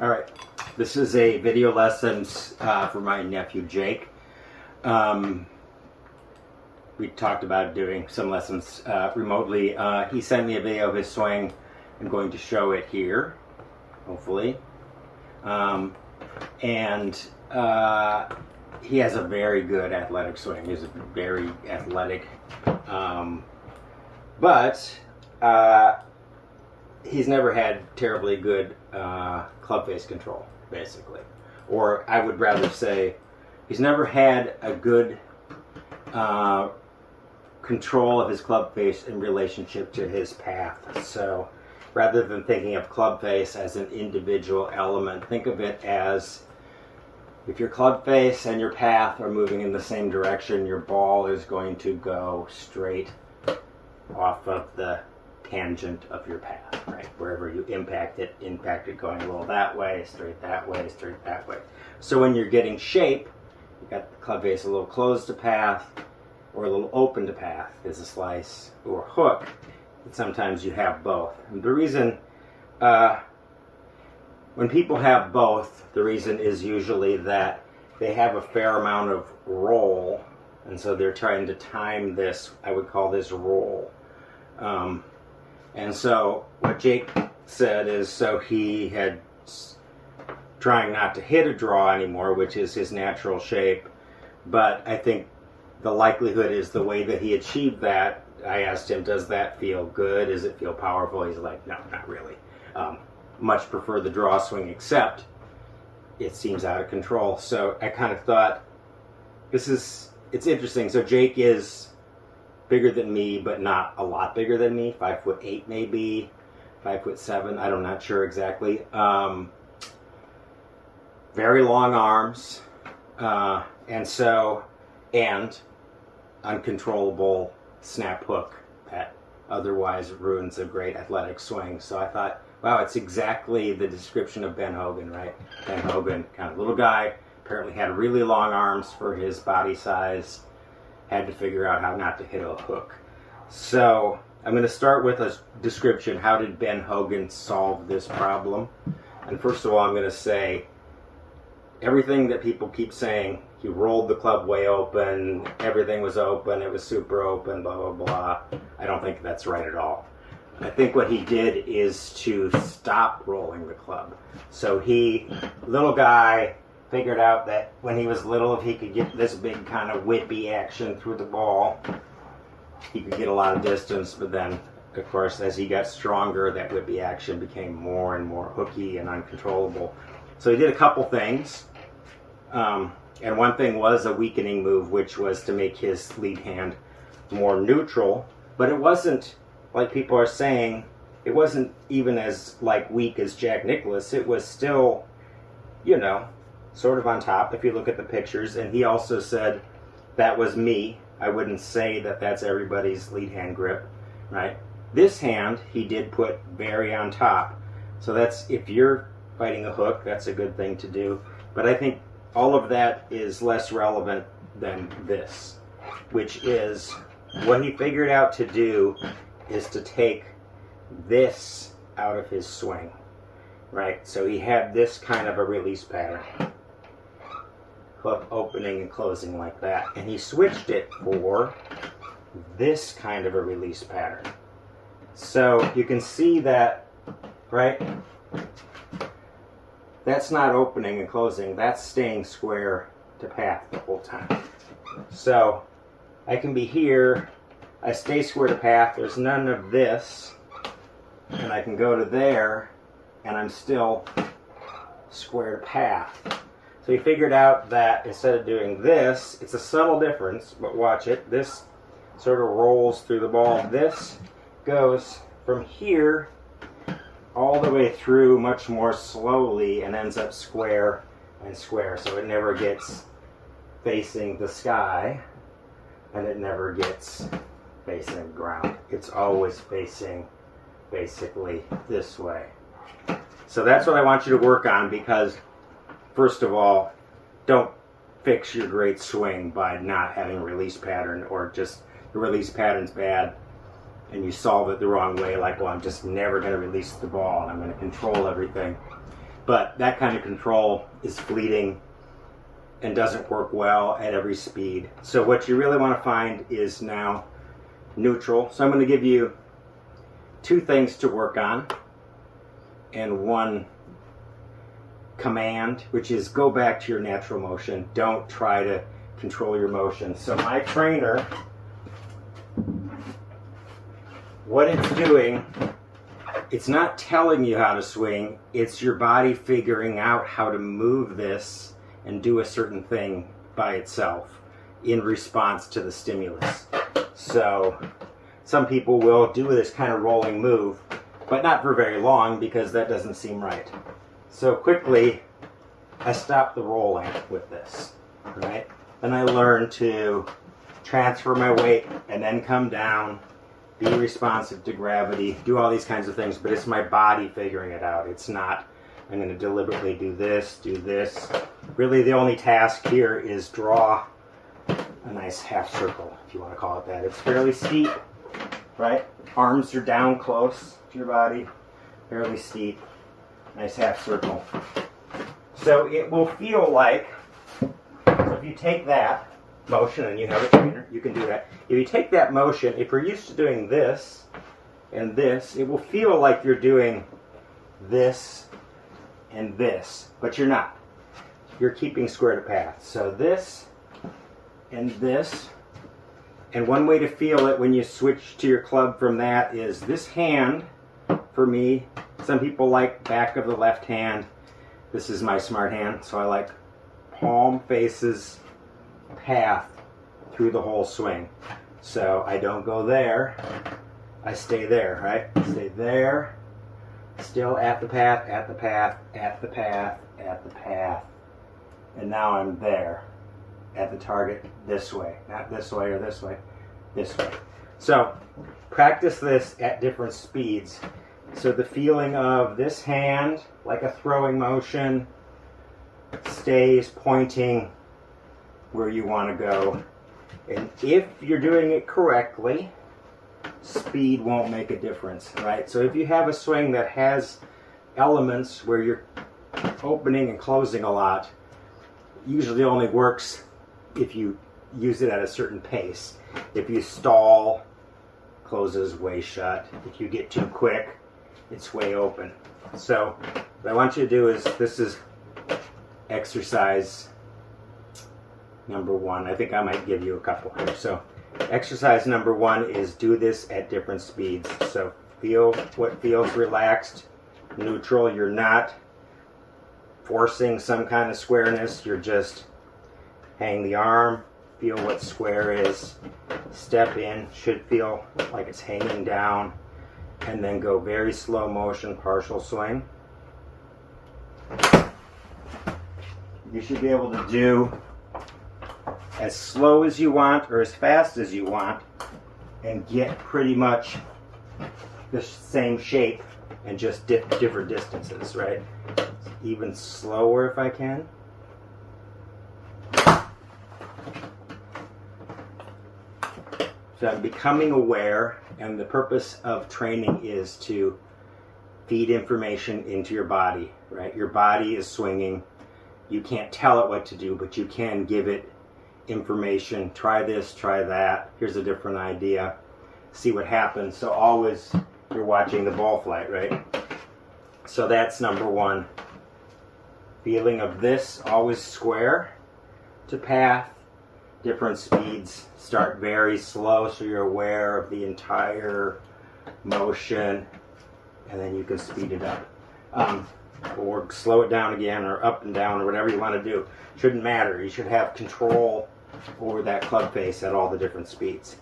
All right, this is a video lessons for my nephew Jake. We talked about doing some lessons remotely. He sent me a video of his swing. I'm going to show it here, hopefully. He has a very good athletic swing. He's very athletic, but he's never had terribly good club face control, basically. Or I would rather say he's never had a good control of his club face in relationship to his path. So rather than thinking of club face as an individual element, think of it as if your club face and your path are moving in the same direction, your ball is going to go straight off of the tangent of your path, right? Wherever you impact it going a little that way, straight that way, straight that way. So when you're getting shape, you got the club face a little closed to path or a little open to path is a slice or hook. And sometimes you have both. And the reason when people have both, the reason is usually that they have a fair amount of roll, and so they're trying to time this, I would call this roll. And so what Jake said is, so he had trying not to hit a draw anymore, which is his natural shape, but I think the likelihood is the way that he achieved that, I asked him, does that feel good? Does it feel powerful? He's like, no, not really. Much prefer the draw swing, except it seems out of control. So I kind of thought, it's interesting. So Jake is bigger than me, but not a lot bigger than me. 5'8" maybe, 5'7". I'm not sure exactly. Very long arms, and uncontrollable snap hook that otherwise ruins a great athletic swing. So I thought, wow, it's exactly the description of Ben Hogan, right? Ben Hogan, kind of little guy, apparently had really long arms for his body size, had to figure out how not to hit a hook. So I'm going to start with a description. How did Ben Hogan solve this problem? And first of all, I'm going to say everything that people keep saying, he rolled the club way open, everything was open, it was super open, blah, blah, blah. I don't think that's right at all. I think what he did is to stop rolling the club. So little guy, figured out that when he was little, if he could get this big kind of whippy action through the ball, he could get a lot of distance. But then, of course, as he got stronger, that whippy action became more and more hooky and uncontrollable. So he did a couple things. And one thing was a weakening move, which was to make his lead hand more neutral. But it wasn't, like people are saying, it wasn't even as weak as Jack Nicklaus. It was still, sort of on top if you look at the pictures. And he also said, that was me. I wouldn't say that that's everybody's lead hand grip, right? This hand he did put very on top. So that's, if you're fighting a hook, that's a good thing to do. But I think all of that is less relevant than this, which is what he figured out to do is to take this out of his swing, right? So he had this kind of a release pattern, club opening and closing like that, and he switched it for this kind of a release pattern. So you can see that, right? That's not opening and closing, that's staying square to path the whole time. So I can be here, I stay square to path, there's none of this, and I can go to there, and I'm still square to path. So he figured out that instead of doing this, it's a subtle difference, but watch it, this sort of rolls through the ball. This goes from here all the way through much more slowly and ends up square and square. So it never gets facing the sky, and it never gets facing the ground. It's always facing basically this way. So that's what I want you to work on, because first of all, don't fix your great swing by not having a release pattern, or just the release pattern's bad and you solve it the wrong way, like, well, I'm just never going to release the ball and I'm going to control everything. But that kind of control is fleeting and doesn't work well at every speed. So what you really want to find is now neutral. So I'm going to give you 2 things to work on and 1 command, which is go back to your natural motion. Don't try to control your motion. So my trainer, what it's doing, it's not telling you how to swing, it's your body figuring out how to move this and do a certain thing by itself in response to the stimulus. So some people will do this kind of rolling move, but not for very long because that doesn't seem right. So quickly, I stop the rolling with this, right? Then I learn to transfer my weight and then come down, be responsive to gravity, do all these kinds of things, but it's my body figuring it out. It's not, I'm going to deliberately do this, do this. Really the only task here is draw a nice half circle, if you want to call it that. It's fairly steep, right? Arms are down close to your body, fairly steep, nice half circle. So it will feel like, so if you take that motion, and you have a trainer, you can do that. If you take that motion, if you're used to doing this and this, it will feel like you're doing this and this, but you're not. You're keeping square to path. So this and this, and one way to feel it when you switch to your club from that is this hand, for me, some people like back of the left hand. This is my smart hand, so I like palm faces path through the whole swing. So I don't go there, I stay there, right? Stay there, still at the path, at the path, at the path, at the path, and now I'm there at the target this way, not this way or this way, this way. So practice this at different speeds. So the feeling of this hand, like a throwing motion, stays pointing where you want to go. And if you're doing it correctly, speed won't make a difference, right? So if you have a swing that has elements where you're opening and closing a lot, usually only works if you use it at a certain pace. If you stall, closes way shut. If you get too quick, it's way open. So what I want you to do is, this is exercise number 1. I think I might give you a couple here. So exercise number 1 is do this at different speeds. So feel what feels relaxed, neutral. You're not forcing some kind of squareness. You're just hang the arm, feel what square is, step in, should feel like it's hanging down, and then go very slow motion partial swing. You should be able to do as slow as you want or as fast as you want and get pretty much the same shape and just different distances, right? Even slower if I can. So I'm becoming aware, and the purpose of training is to feed information into your body, right? Your body is swinging. You can't tell it what to do, but you can give it information. Try this, try that. Here's a different idea. See what happens. So always you're watching the ball flight, right? So that's number 1. Feeling of this, always square to path, different speeds. Start very slow so you're aware of the entire motion, and then you can speed it up. Or slow it down again, or up and down, or whatever you want to do. Shouldn't matter. You should have control over that club face at all the different speeds.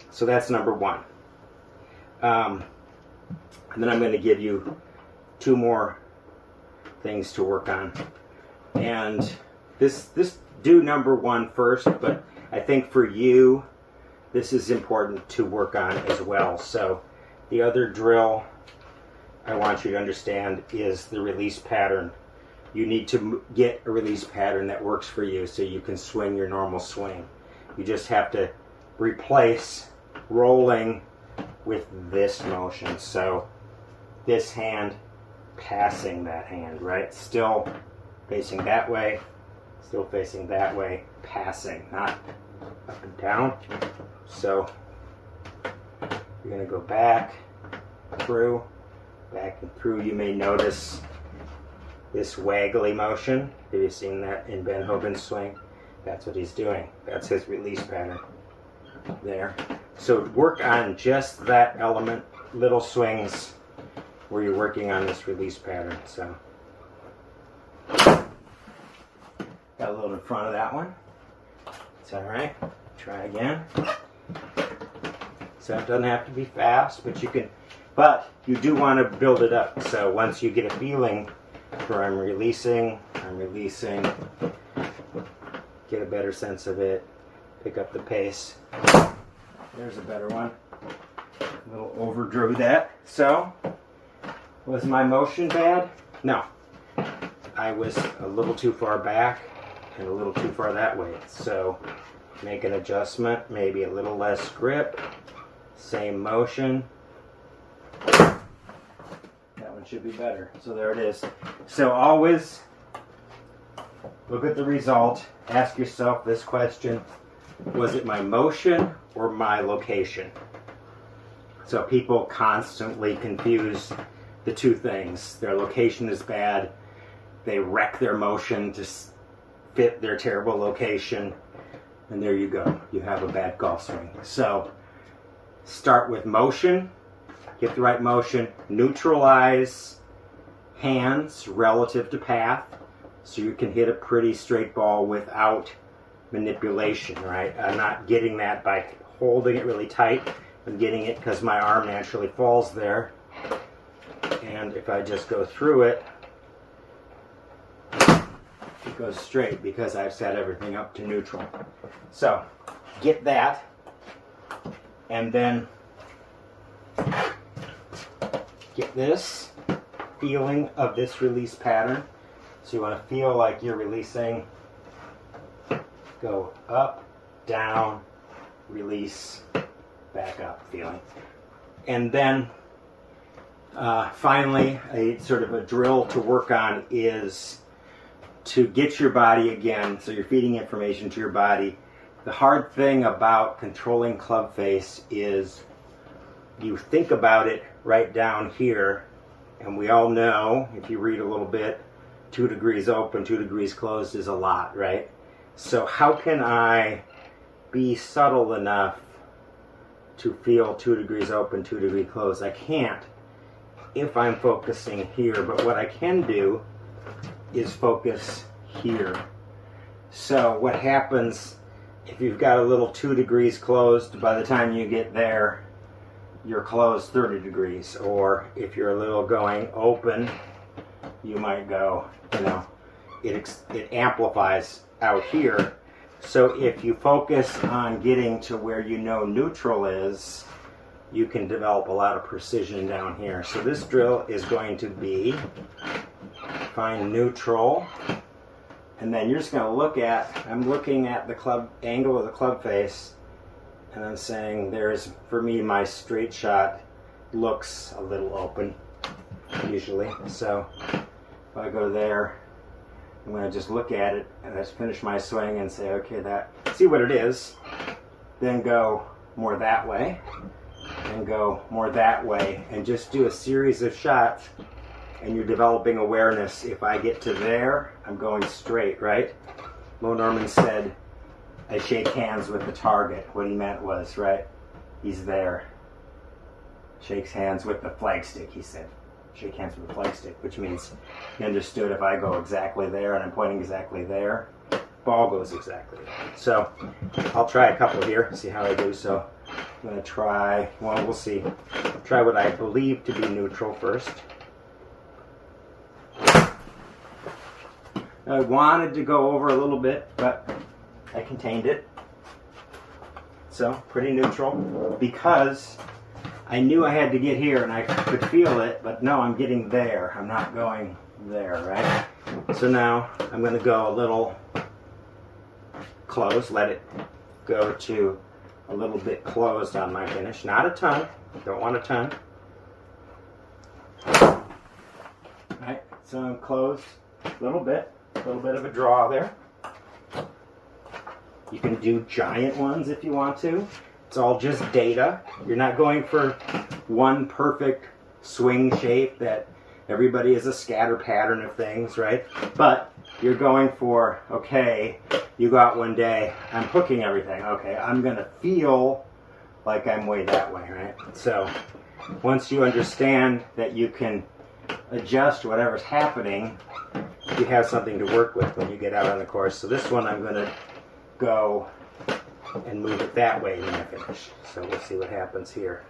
So that's number 1. And then I'm going to give you 2 more things to work on. And this do number 1 first, but I think for you, this is important to work on as well. So the other drill I want you to understand is the release pattern. You need to get a release pattern that works for you so you can swing your normal swing. You just have to replace rolling with this motion. So this hand passing that hand, right? Still facing that way, still facing that way, passing, not up and down. So you're going to go back and through. You may notice this waggly motion. Have you seen that in Ben Hogan's swing? That's what he's doing. That's his release pattern there. So work on just that element, little swings where you're working on this release pattern. So got a little in front of that one. It's all right. Try again. So it doesn't have to be fast, but you can. But you do want to build it up. So once you get a feeling for I'm releasing, get a better sense of it, pick up the pace. There's a better one. A little overdrew that. So, was my motion bad? No. I was a little too far back and a little too far that way. So, make an adjustment, maybe a little less grip, same motion. That one should be better. So there it is. So always look at the result. Ask yourself this question. Was it my motion or my location? So people constantly confuse the two things. Their location is bad. They wreck their motion to fit their terrible location. And there you go. You have a bad golf swing. So start with motion. Get the right motion. Neutralize hands relative to path so you can hit a pretty straight ball without manipulation, right? I'm not getting that by holding it really tight. I'm getting it because my arm naturally falls there. And if I just go through it, it goes straight because I've set everything up to neutral. So get that, and then get this feeling of this release pattern. So you want to feel like you're releasing, go up, down, release, back up feeling. And then finally, a sort of a drill to work on is to get your body again, so you're feeding information to your body. The hard thing about controlling club face is you think about it right down here, and we all know, if you read a little bit, 2 degrees open, 2 degrees closed is a lot, right? So how can I be subtle enough to feel 2 degrees open, 2 degrees closed? I can't if I'm focusing here, but what I can do is focus here. So what happens if you've got a little 2 degrees closed, by the time you get there, you're closed 30 degrees. Or if you're a little going open, you might go, you know, it amplifies out here. So if you focus on getting to where you know neutral is, you can develop a lot of precision down here. So this drill is going to be find neutral, and then you're just going to look at, I'm looking at the club angle of the club face, and I'm saying there's, for me, my straight shot looks a little open usually. So if I go there, I'm going to just look at it and just finish my swing and say, okay, that, see what it is, then go more that way and go more that way, and just do a series of shots, and you're developing awareness. If I get to there, I'm going straight, right? Mo Norman said, I shake hands with the target. What he meant was, right, he's there. Shakes hands with the flagstick, he said. Shake hands with the flagstick, which means he understood if I go exactly there and I'm pointing exactly there, ball goes exactly there. So I'll try a couple here, see how I do. So I'm going to try, well, we'll see. Try what I believe to be neutral first. I wanted to go over a little bit, but I contained it. So pretty neutral, because I knew I had to get here and I could feel it, but no, I'm getting there. I'm not going there, right? So now I'm going to go a little close, let it go to a little bit closed on my finish. Not a ton, don't want a ton. So I'm closed a little bit of a draw there. You can do giant ones if you want to. It's all just data. You're not going for one perfect swing shape that everybody is a scatter pattern of things, right? But you're going for, okay, you go out one day, I'm hooking everything. Okay, I'm going to feel like I'm way that way, right? So once you understand that you can adjust whatever's happening, you have something to work with when you get out on the course. So this one I'm going to go and move it that way when I finish. So we'll see what happens here.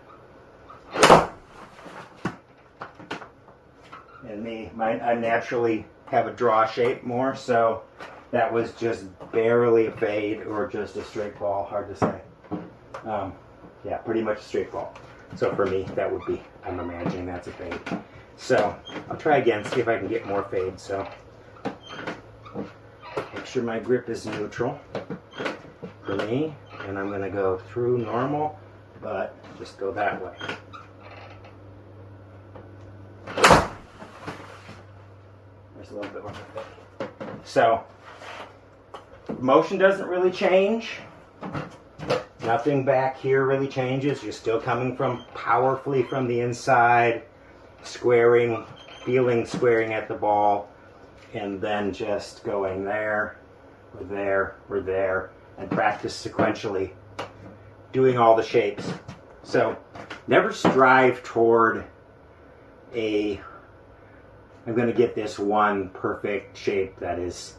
And I naturally have a draw shape more, so that was just barely a fade or just a straight ball, hard to say. Yeah, pretty much a straight ball. So for me, that would be, I'm imagining that's a fade. So I'll try again, see if I can get more fade. So make sure my grip is neutral for me, and I'm going to go through normal, but just go that way. There's a little bit more fade. So motion doesn't really change. Nothing back here really changes. You're still coming from powerfully from the inside, squaring, feeling squaring at the ball, and then just going there, or there, or there, and practice sequentially, doing all the shapes. So never strive toward I'm going to get this one perfect shape that is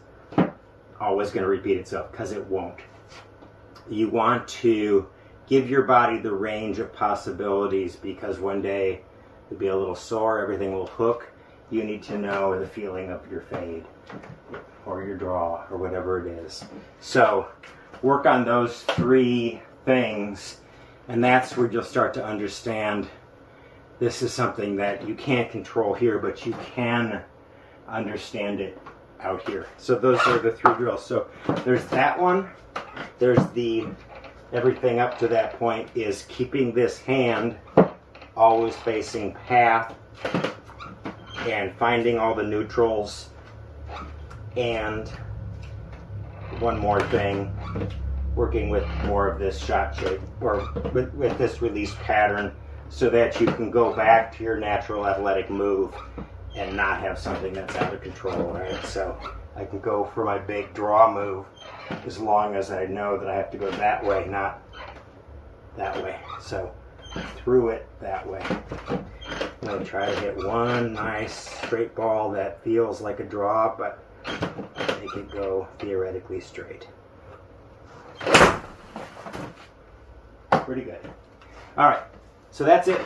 always going to repeat itself, because it won't. You want to give your body the range of possibilities, because one day you'll be a little sore, everything will hook. You need to know the feeling of your fade or your draw or whatever it is. So work on those three things, and that's where you'll start to understand this is something that you can't control here, but you can understand it out here. So those are the three drills. So there's that one. There's everything up to that point is keeping this hand always facing path and finding all the neutrals. And one more thing, working with more of this shot shape, or with this release pattern, so that you can go back to your natural athletic move and not have something that's out of control, right? So I can go for my big draw move as long as I know that I have to go that way, not that way. So through it that way. I'm going to try to hit one nice straight ball that feels like a draw, but make it go theoretically straight. Pretty good. All right, so that's it.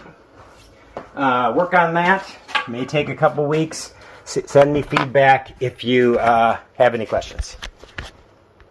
Work on that. May take a couple weeks. Send me feedback if you have any questions.